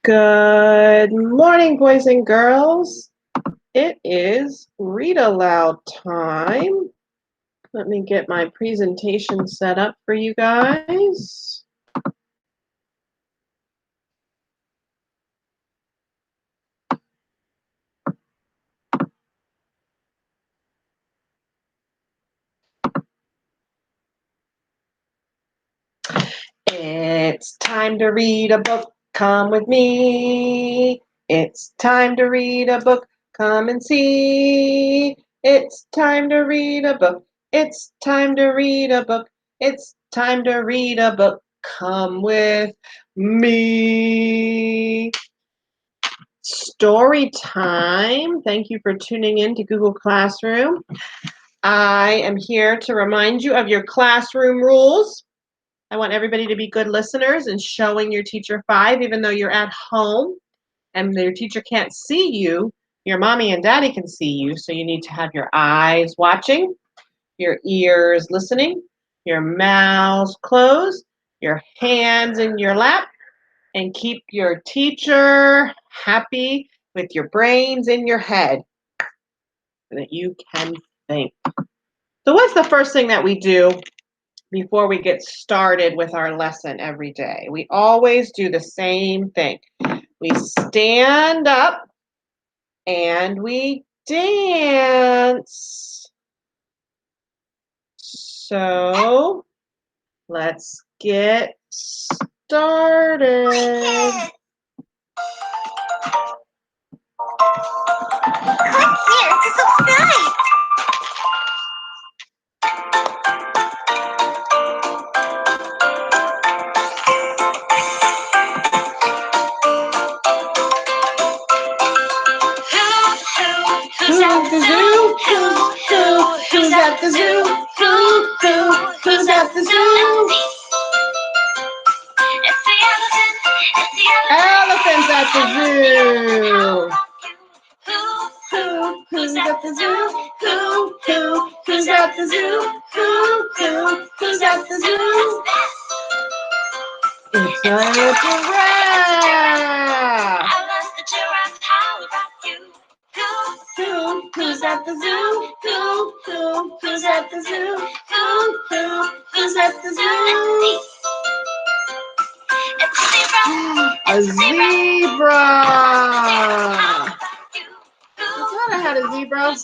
Good morning, boys and girls. It is read aloud time. Let me get my presentation set up for you guys. It's time to read a book. Come with me. It's time to read a book. Come and see. It's time to read a book. It's time to read a book. It's time to read a book. Come with me. Story time. Thank you for tuning in to Google Classroom. I am here to remind you of your classroom rules. I want everybody to be good listeners and showing your teacher 5, even though you're at home and your teacher can't see you. Your mommy and daddy can see you, so you need to have your eyes watching, your ears listening, your mouths closed, your hands in your lap, and keep your teacher happy with your brains in your head so that you can think. So what's the first thing that we do before we get started with our lesson every day? We always do the same thing. We stand up and we dance. So let's get started. Click here to subscribe. Who's at the zoo? Who's at the zoo? Who's at the zoo? It's the elephant. It's the Elephants at the zoo. Who's at the zoo? Who's at the zoo? Who's at the zoo? It's a giraffe. I lost the giraffe. How about you? Who's at the zoo? Who's at the zoo? Who's at the zoo? It's a zebra. A zebra. I thought I had a zebra.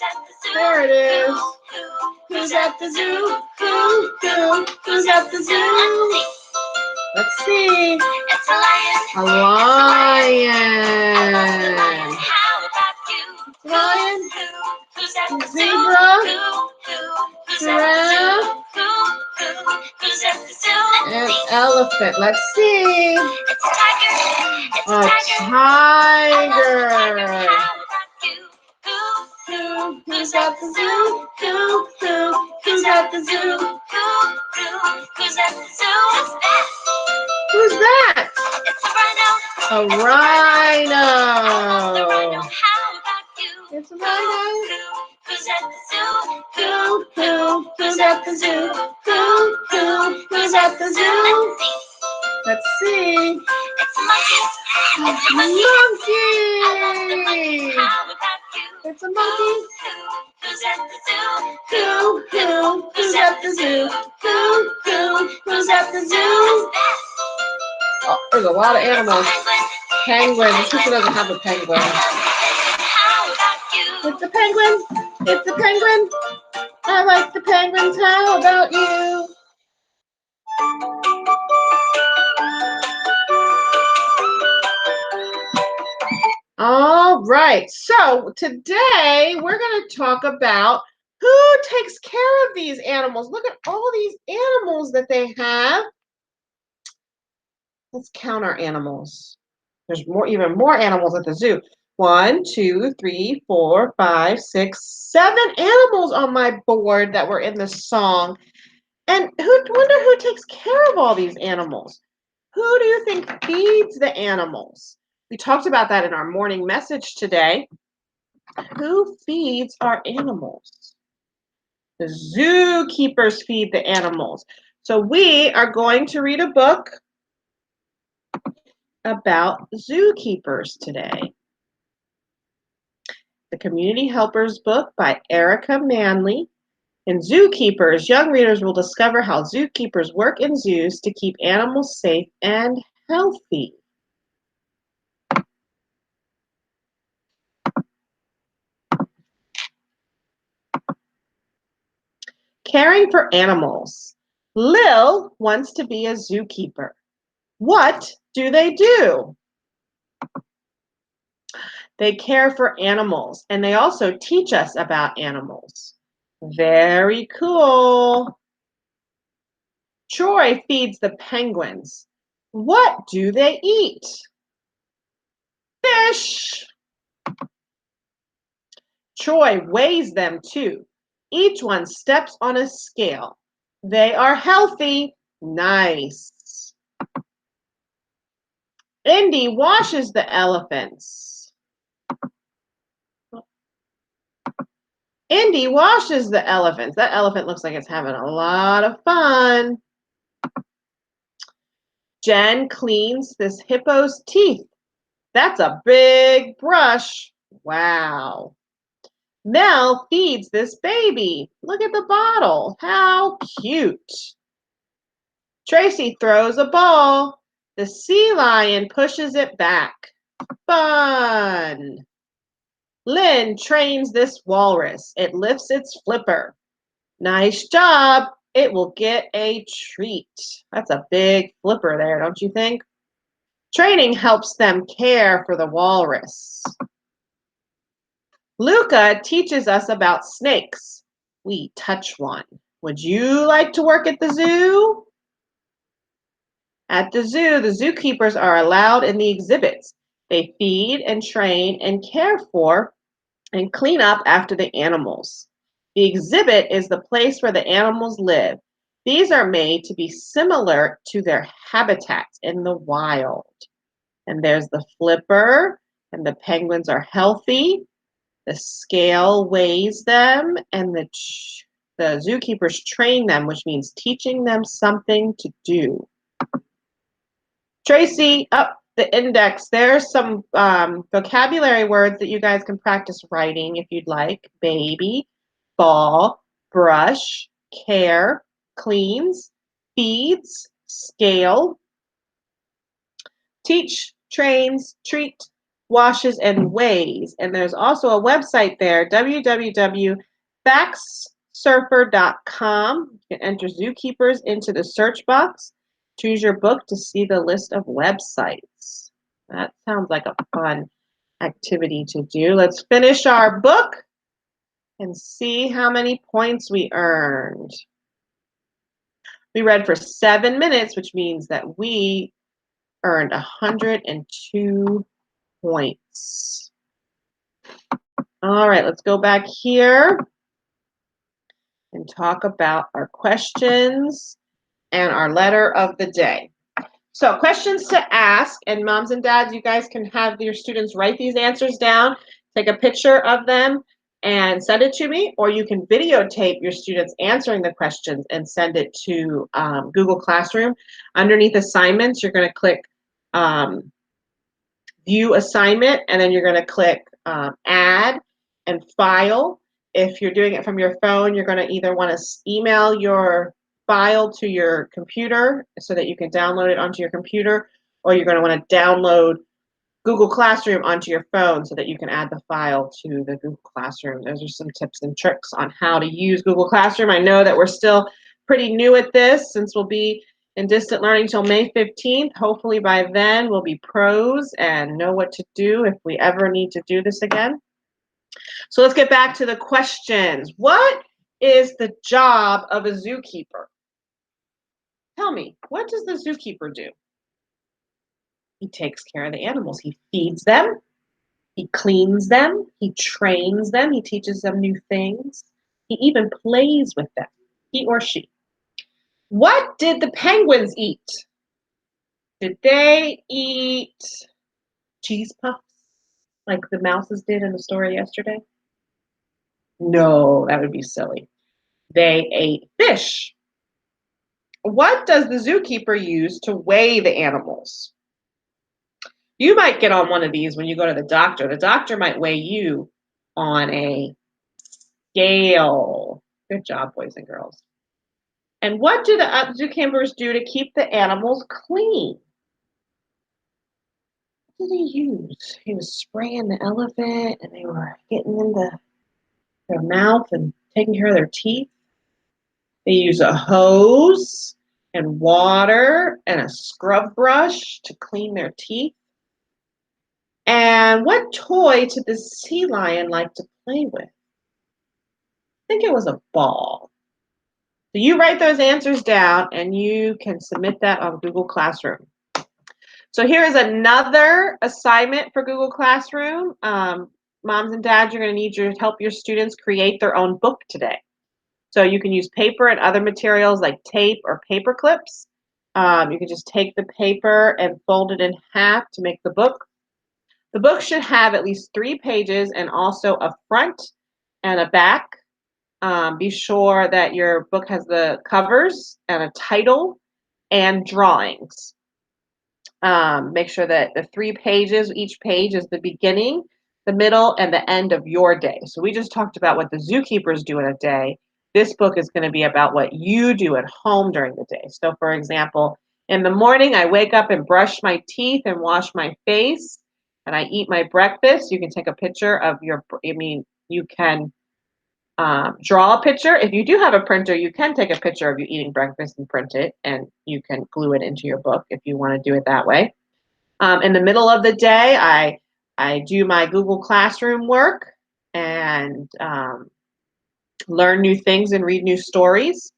There it is. Who's at the zoo? Who's at the zoo? Let's see. It's a lion. A lion. How about you? Lion. Who's at the zoo? Zebra. Who's at the zoo? Who's at the zoo? And elephant. Let's see. It's a tiger. It's A a tiger. tiger. Who's at the zoo? Who's at the zoo? Who's at the zoo? Who's that? It's a rhino. A rhino. How about you? It's a rhino. Who's at the zoo? Who's at the zoo? Who's at the zoo? Let's see. It's a monkey. It's a monkey. Monkey. How about you? It's a monkey. Who's at the zoo? Who's at the zoo? Who's at the zoo? Oh, there's a lot of animals. Penguin. This picture doesn't have a penguin. How about you? It's a penguin. It's a penguin. I like the penguins. How about you? All right. So today we're going to talk about who takes care of these animals. Look at all these animals that they have. Let's count our animals. There's even more animals at the zoo. 1, 2, 3, 4, 5, 6, 7 animals on my board that were in the song. And wonder who takes care of all these animals? Who do you think feeds the animals? We talked about that in our morning message today. Who feeds our animals? The zookeepers feed the animals. So we are going to read a book. about zookeepers today. The Community Helpers book by Erica Manley. In Zookeepers, young readers will discover how zookeepers work in zoos to keep animals safe and healthy. Caring for animals. Lil wants to be a zookeeper. What do? They care for animals, and they also teach us about animals. Very cool. Troy feeds the penguins. What do they eat? Fish. Troy weighs them too. Each one steps on a scale. They are healthy. Nice. Indy washes the elephants. Indy washes the elephants. That elephant looks like it's having a lot of fun. Jen cleans this hippo's teeth. That's a big brush. Wow. Mel feeds this baby. Look at the bottle. How cute. Tracy throws a ball. The sea lion pushes it back. Fun. Lynn trains this walrus. It lifts its flipper. Nice job. It will get a treat. That's a big flipper there, don't you think? Training helps them care for the walrus. Luca teaches us about snakes. We touch one. Would you like to work at the zoo? At the zoo, the zookeepers are allowed in the exhibits. They feed and train and care for and clean up after the animals. The exhibit is the place where the animals live. These are made to be similar to their habitats in the wild. And there's the flipper, and the penguins are healthy. The scale weighs them, and the zookeepers train them, which means teaching them something to do. Tracy, up the index. There's some vocabulary words that you guys can practice writing if you'd like. Baby, ball, brush, care, cleans, feeds, scale, teach, trains, treat, washes, and weighs. And there's also a website there, www.factsurfer.com. You can enter zookeepers into the search box. Choose your book to see the list of websites. That sounds like a fun activity to do. Let's finish our book and see how many points we earned. We read for 7 minutes, which means that we earned 102 points. All right, let's go back here and talk about our questions and our letter of the day. So questions to ask, and moms and dads, you guys can have your students write these answers down, take a picture of them and send it to me, or you can videotape your students answering the questions and send it to Google Classroom. Underneath assignments, you're going to click view assignment, and then you're going to click add and file. If you're doing it from your phone, you're going to either want to email your file to your computer so that you can download it onto your computer, or you're going to want to download Google Classroom onto your phone so that you can add the file to the Google Classroom. Those are some tips and tricks on how to use Google Classroom. I know that we're still pretty new at this since we'll be in distant learning till May 15th. Hopefully by then we'll be pros and know what to do if we ever need to do this again. So let's get back to the questions. What is the job of a zookeeper? Tell me, what does the zookeeper do? He takes care of the animals. He feeds them. He cleans them. He trains them. He teaches them new things. He even plays with them, he or she. What did the penguins eat? Did they eat cheese puffs like the mouses did in the story yesterday? No, that would be silly. They ate fish. What does the zookeeper use to weigh the animals? You might get on one of these when you go to the doctor. The doctor might weigh you on a scale. Good job, boys and girls. And what do the zookeepers do to keep the animals clean? What did he use? He was spraying the elephant, and they were getting in their mouth and taking care of their teeth. They use a hose and water and a scrub brush to clean their teeth. And what toy did the sea lion like to play with? I think it was a ball. So you write those answers down and you can submit that on Google Classroom. So here is another assignment for Google Classroom. Moms and dads, you're going to need to help your students create their own book today. So you can use paper and other materials like tape or paper clips. You can just take the paper and fold it in half to make the book. The book should have at least 3 pages and also a front and a back. Be sure that your book has the covers and a title and drawings. Make sure that the 3 pages, each page is the beginning, the middle, and the end of your day. So we just talked about what the zookeepers do in a day. This book is going to be about what you do at home during the day. So for example, in the morning, I wake up and brush my teeth and wash my face, and I eat my breakfast. You can take a picture of you can draw a picture. If you do have a printer, you can take a picture of you eating breakfast and print it, and you can glue it into your book if you want to do it that way. In the middle of the day, I do my Google Classroom work and learn new things and read new stories.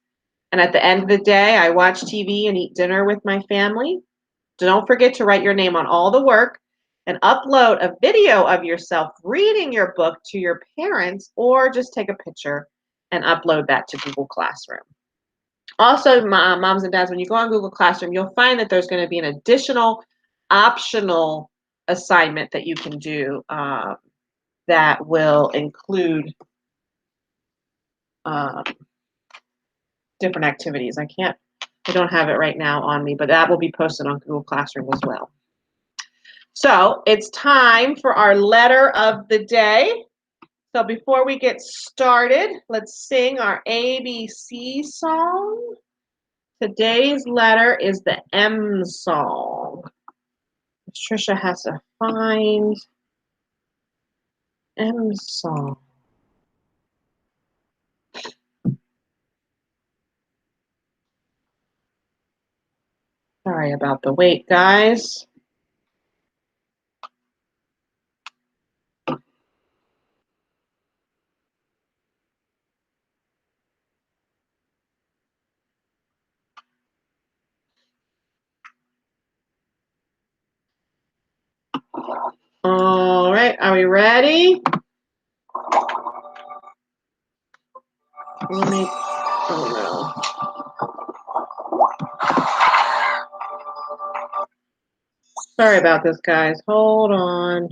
And at the end of the day, I watch TV and eat dinner with my family. Don't forget to write your name on all the work and upload a video of yourself reading your book to your parents, or just take a picture and upload that to Google Classroom. Also, moms and dads, when you go on Google Classroom, you'll find that there's going to be an additional optional assignment that you can do that will include different activities. I don't have it right now on me, but that will be posted on Google Classroom as well. So it's time for our letter of the day. So before we get started, let's sing our ABC song. Today's letter is the M song. Trisha has to find M song. Sorry about the wait, guys. All right, are we ready? Let me, oh no. Sorry about this, guys. Hold on.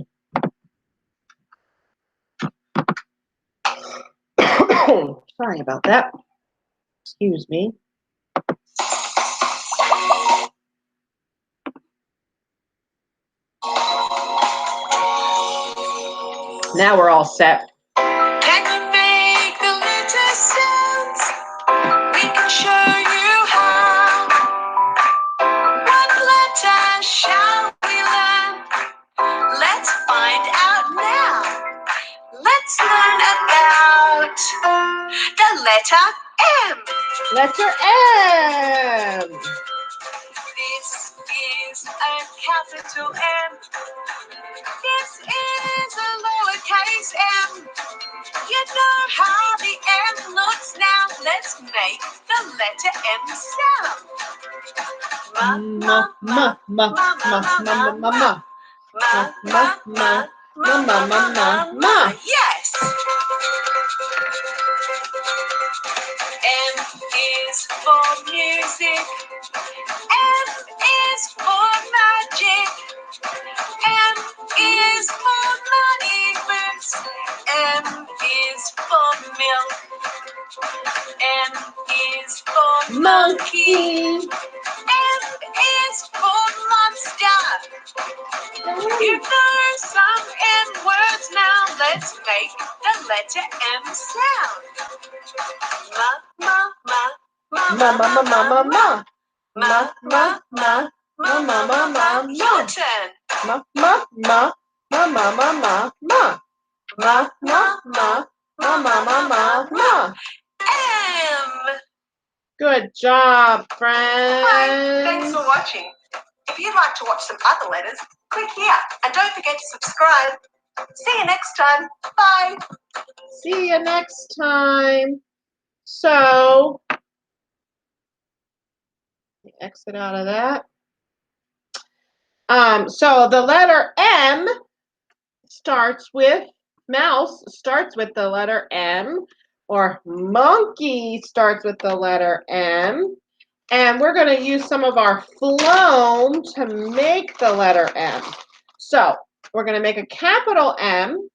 Sorry about that. Excuse me. Now we're all set. Can you make the letter sounds? We can show you how. What letter shall we learn? Let's find out now. Let's learn about the letter M. Letter M. This is a capital M. This is a lowercase m. You know how the M looks now. Let's make the letter M sound. Ma, ma, ma, ma, ma, ma, ma, ma, ma. Ma, ma, ma, ma, ma, ma, ma, ma. Yes. M is for music. M is for magic. M is for money birds. M is for milk. M is for monkey. M is for monster. You know some M words now. Let's make the letter M sound. Ma, ma, ma, ma, Ma, ma, ma, ma, ma, ma. ma, ma, ma, ma, ma, ma, ma. Your turn. Ma, ma, ma, ma, ma, ma, ma, ma. Ma, ma, ma, ma, ma, ma, ma, ma. M. Good job, friends. Hi, thanks for watching. If you'd like to watch some other letters, click here. And don't forget to subscribe. See you next time. Bye. See you next time. So, exit out of that. So the letter M starts with, mouse starts with the letter M, or monkey starts with the letter M. And we're going to use some of our phloem to make the letter M. So we're going to make a capital M.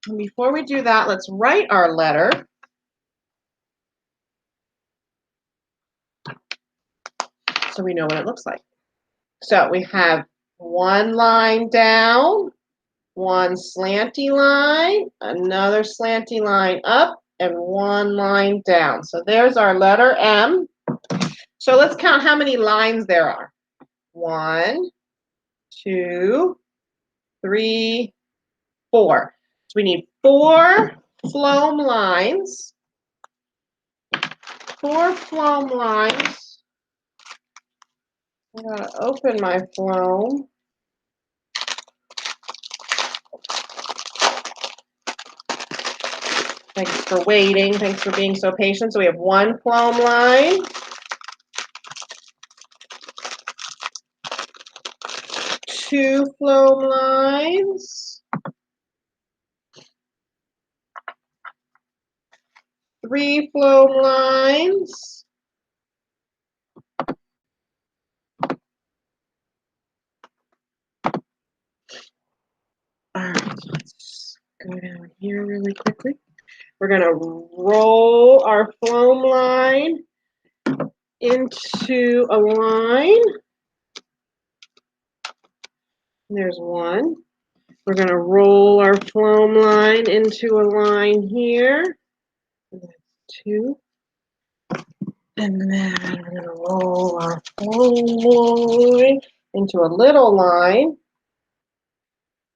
And before we do that, let's write our letter. So we know what it looks like. So we have one line down, one slanty line, another slanty line up, and one line down. So there's our letter M. So let's count how many lines there are. 1, 2, 3, 4. So we need 4 phloem lines. 4 phloem lines. I gotta open my phloem. Thanks for waiting. Thanks for being so patient. So we have 1 phloem line. 2 phloem lines. 3 phloem lines. 'Let's go down here really quickly. We're going to roll our phloem line into a line. There's 1. We're going to roll our phloem line into a line here. That's 2. And then we're going to roll our phloem line into a little line.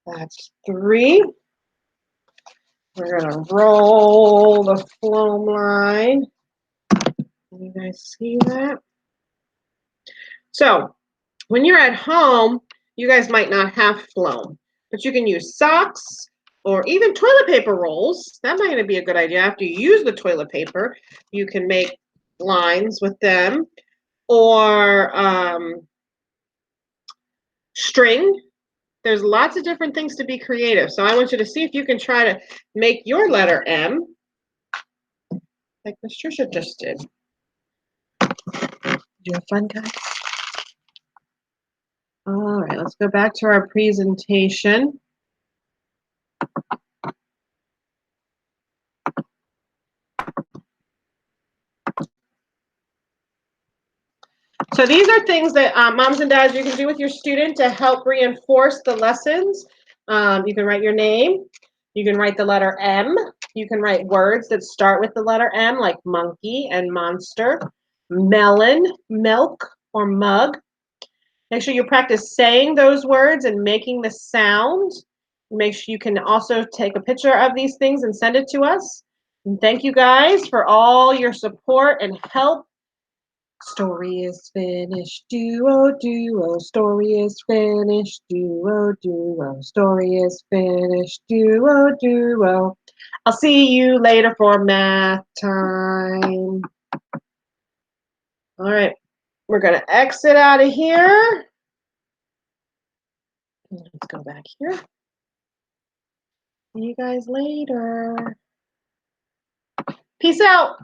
That's 3. We're going to roll the phloem line. Can you guys see that? So when you're at home, you guys might not have phloem, but you can use socks or even toilet paper rolls. That might be a good idea. After you use the toilet paper, you can make lines with them, or string. There's lots of different things to be creative. So I want you to see if you can try to make your letter M like Miss Trisha just did. Did you have fun, guys? All right, let's go back to our presentation. So these are things that moms and dads, you can do with your student to help reinforce the lessons. You can write your name. You can write the letter M. You can write words that start with the letter M, like monkey and monster, melon, milk, or mug. Make sure you practice saying those words and making the sound. Make sure you can also take a picture of these things and send it to us. And thank you guys for all your support and help. Story is finished, duo, duo. Story is finished, duo, duo. Story is finished, duo, duo. I'll see you later for math time. All right, we're going to exit out of here. Let's go back here. See you guys later. Peace out.